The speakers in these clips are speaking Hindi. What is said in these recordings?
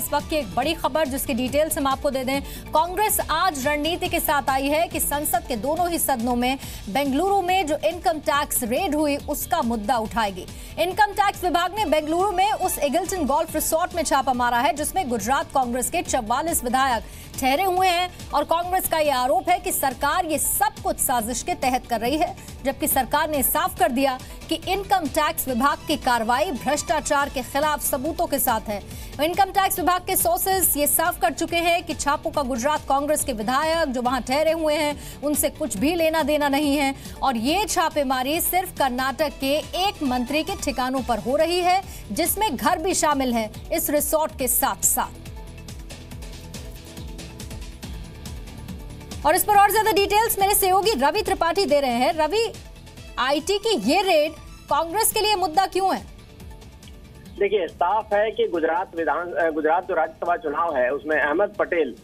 इस वक्त की एक बड़ी खबर जिसकी डिटेल्स हम आपको दे दें। कांग्रेस आज रणनीति के साथ आई है कि संसद के दोनों ही सदनों में बेंगलुरु में जो इनकम टैक्स रेड हुई उसका मुद्दा उठाएगी। इनकम टैक्स विभाग ने बेंगलुरु में उस एगिल्टन गोल्फ रिसोर्ट में छापा मारा है जिसमें गुजरात कांग्रेस के 44 विधायक ठहरे हुए हैं और कांग्रेस का यह आरोप है कि सरकार ये सब कुछ साजिश के तहत कर रही है, जबकि सरकार ने साफ कर दिया कि इनकम टैक्स विभाग की कार्रवाई भ्रष्टाचार के खिलाफ सबूतों के साथ है। इनकम टैक्स विभाग के सोर्सेस ये साफ कर चुके हैं कि छापों का गुजरात कांग्रेस के विधायक जो वहां ठहरे हुए हैं उनसे कुछ भी लेना देना नहीं है और ये छापेमारी सिर्फ कर्नाटक के एक मंत्री के ठिकानों पर हो रही है जिसमें घर भी शामिल है इस रिसोर्ट के साथ साथ। और इस पर और ज्यादा डिटेल्स मेरे सहयोगी रवि त्रिपाठी दे रहे हैं। रवि, आईटी की ये रेड कांग्रेस के लिए मुद्दा क्यों है? देखिए, साफ है कि गुजरात जो राज्यसभा चुनाव है उसमें अहमद पटेल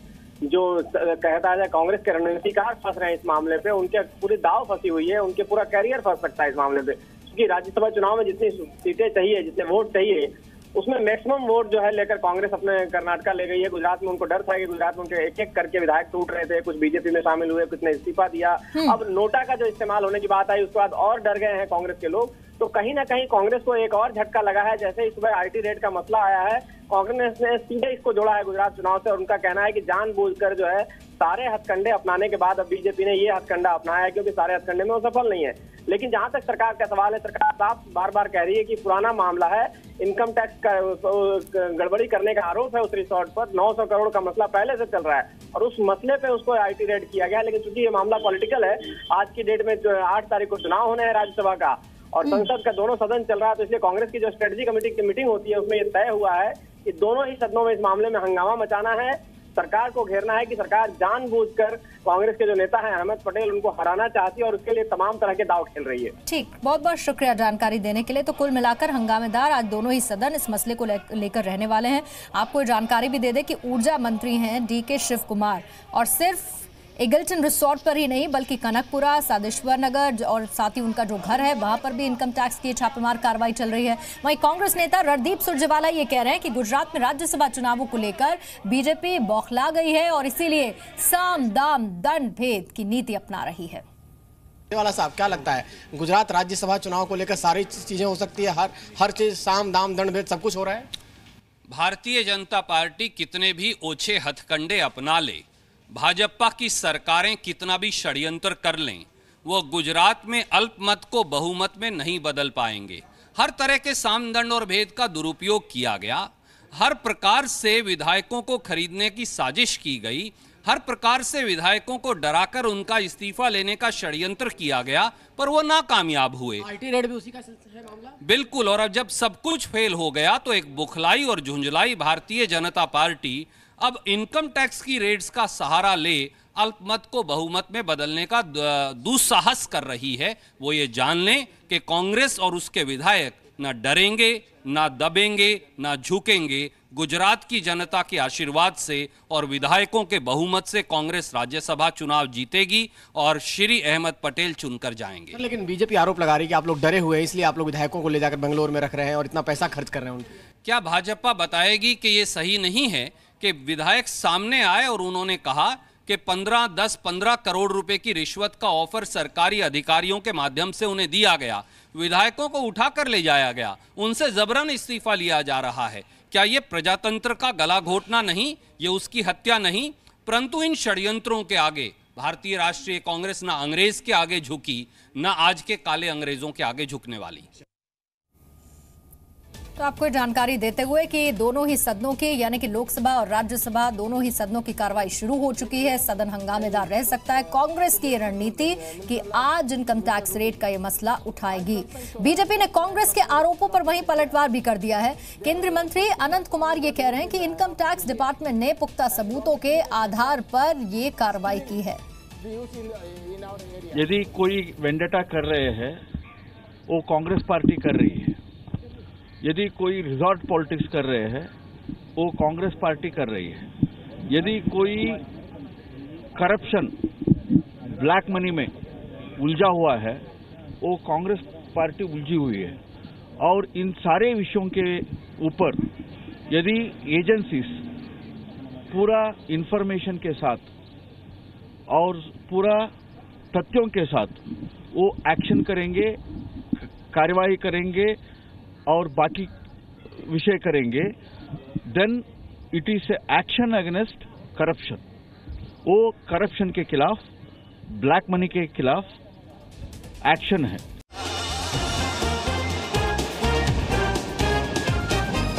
जो कहता है कांग्रेस के रणनीतिकार फंस रहे हैं इस मामले पे, उनके पूरी दाव फंसी हुई है, उनके पूरा कैरियर फंस सकता है इस मामले पे, क्योंकि राज्यसभा चुनाव में जितनी सीटें चाहिए, जितने वोट चाहिए, उसमें मैक्सिमम वोट जो है लेकर कांग्रेस अपने कर्नाटका ले गई है। गुजरात में उनको डर था कि गुजरात में उनके एक एक करके विधायक टूट रहे थे, कुछ बीजेपी में शामिल हुए, कुछ ने इस्तीफा दिया। अब नोटा का जो इस्तेमाल होने की बात आई उसके बाद और डर गए हैं कांग्रेस के लोग। तो कहीं ना कहीं कांग्रेस को एक और झटका लगा है। जैसे इस सुबह आईटी रेड का मसला आया है, कांग्रेस ने सीधे इसको जोड़ा है गुजरात चुनाव से और उनका कहना है कि जानबूझकर जो है सारे हथकंडे अपनाने के बाद अब बीजेपी ने ये हथकंडा अपनाया है क्योंकि सारे हथकंडे में वो सफल नहीं है। लेकिन जहां तक सरकार का सवाल है, सरकार साफ बार बार कह रही है कि पुराना मामला है, इनकम टैक्स का गड़बड़ी करने का आरोप है उस रिसोर्ट पर, 900 करोड़ का मसला पहले से चल रहा है और उस मसले पे उसको आईटी रेड किया गया। लेकिन चूंकि ये मामला पॉलिटिकल है, आज की डेट में 8 तारीख को चुनाव होने हैं राज्यसभा का और संसद का दोनों सदन चल रहा है, तो इसलिए कांग्रेस की जो स्ट्रेटेजी कमेटी की मीटिंग होती है उसमें ये तय हुआ है कि दोनों ही सदनों में इस मामले में हंगामा मचाना है, सरकार को घेरना है कि सरकार जानबूझकर कांग्रेस के जो नेता हैं अहमद पटेल उनको हराना चाहती है और उसके लिए तमाम तरह के दांव खेल रही है। ठीक, बहुत बहुत शुक्रिया जानकारी देने के लिए। तो कुल मिलाकर हंगामेदार आज दोनों ही सदन इस मसले को लेकर रहने वाले हैं। आपको जानकारी भी दे दें कि ऊर्जा मंत्री हैं डीके शिव कुमार और सिर्फ एगिल्टन रिसोर्ट पर ही नहीं बल्कि कनकपुरा, सादेश्वर नगर और साथ ही उनका जो घर है वहां पर भी इनकम टैक्स की छापेमार कार्रवाई चल रही है। वहीं कांग्रेस नेता रणदीप सुरजेवाला ये कह रहे हैं कि गुजरात में राज्यसभा चुनावों को लेकर बीजेपी बौखला गई है और इसीलिए साम दाम दंड भेद की नीति अपना रही है। वाला साहब, क्या लगता है गुजरात राज्यसभा चुनाव को लेकर सारी चीजें हो सकती है, हर चीज साम दाम दंड भेद सब कुछ हो रहा है? भारतीय जनता पार्टी कितने भी ओछे हथकंडे अपना ले, भाजपा की सरकारें कितना भी षड्यंत्र कर लें, वो गुजरात में अल्पमत को बहुमत में नहीं बदल पाएंगे। हर तरह के सामदंड और भेद का दुरुपयोग किया गया, हर प्रकार से विधायकों को खरीदने की साजिश की गई, हर प्रकार से विधायकों को डराकर उनका इस्तीफा लेने का षड्यंत्र किया गया, पर वो नाकामयाब हुए। आईटी रेड भी उसी का है मामला? बिल्कुल। और अब जब सब कुछ फेल हो गया तो एक बुखलाई और झुंझलाई भारतीय जनता पार्टी अब इनकम टैक्स की रेड्स का सहारा ले अल्पमत को बहुमत में बदलने का दुस्साहस कर रही है। वो ये जान लें कि कांग्रेस और उसके विधायक ना डरेंगे, ना दबेंगे, ना झुकेंगे। गुजरात की जनता के आशीर्वाद से और विधायकों के बहुमत से कांग्रेस राज्यसभा चुनाव जीतेगी और श्री अहमद पटेल चुनकर जाएंगे। लेकिन बीजेपी आरोप लगा रही है कि आप लोग डरे हुए हैं इसलिए आप लोग विधायकों को ले जाकर बेंगलोर में रख रहे हैं और इतना पैसा खर्च कर रहे हैं। क्या भाजपा बताएगी कि ये सही नहीं है कि विधायक सामने आए और उन्होंने कहा कि 10-15 करोड़ रुपए की रिश्वत का ऑफर सरकारी अधिकारियों के माध्यम से उन्हें दिया गया, विधायकों को उठाकर ले जाया गया, उनसे जबरन इस्तीफा लिया जा रहा है? क्या ये प्रजातंत्र का गला घोटना नहीं, ये उसकी हत्या नहीं? परंतु इन षड्यंत्रों के आगे भारतीय राष्ट्रीय कांग्रेस ना अंग्रेज के आगे झुकी, ना आज के काले अंग्रेजों के आगे झुकने वाली। तो आपको जानकारी देते हुए कि दोनों ही सदनों की यानी कि लोकसभा और राज्यसभा दोनों ही सदनों की कार्रवाई शुरू हो चुकी है। सदन हंगामेदार रह सकता है। कांग्रेस की रणनीति कि आज इनकम टैक्स रेट का ये मसला उठाएगी। बीजेपी ने कांग्रेस के आरोपों पर वहीं पलटवार भी कर दिया है। केंद्रीय मंत्री अनंत कुमार ये कह रहे हैं कि इनकम टैक्स डिपार्टमेंट ने पुख्ता सबूतों के आधार पर ये कार्रवाई की है। यदि कोई वेंडेटा कर रहे हैं वो कांग्रेस पार्टी कर रही है, यदि कोई रिजॉर्ट पॉलिटिक्स कर रहे हैं वो कांग्रेस पार्टी कर रही है, यदि कोई करप्शन ब्लैक मनी में उलझा हुआ है वो कांग्रेस पार्टी उलझी हुई है। और इन सारे विषयों के ऊपर यदि एजेंसीज पूरा इंफॉर्मेशन के साथ और पूरा तथ्यों के साथ वो एक्शन करेंगे, कार्यवाही करेंगे और बाकी विषय करेंगे, then it is action against corruption. वो करप्शन के खिलाफ, ब्लैक मनी के खिलाफ एक्शन है।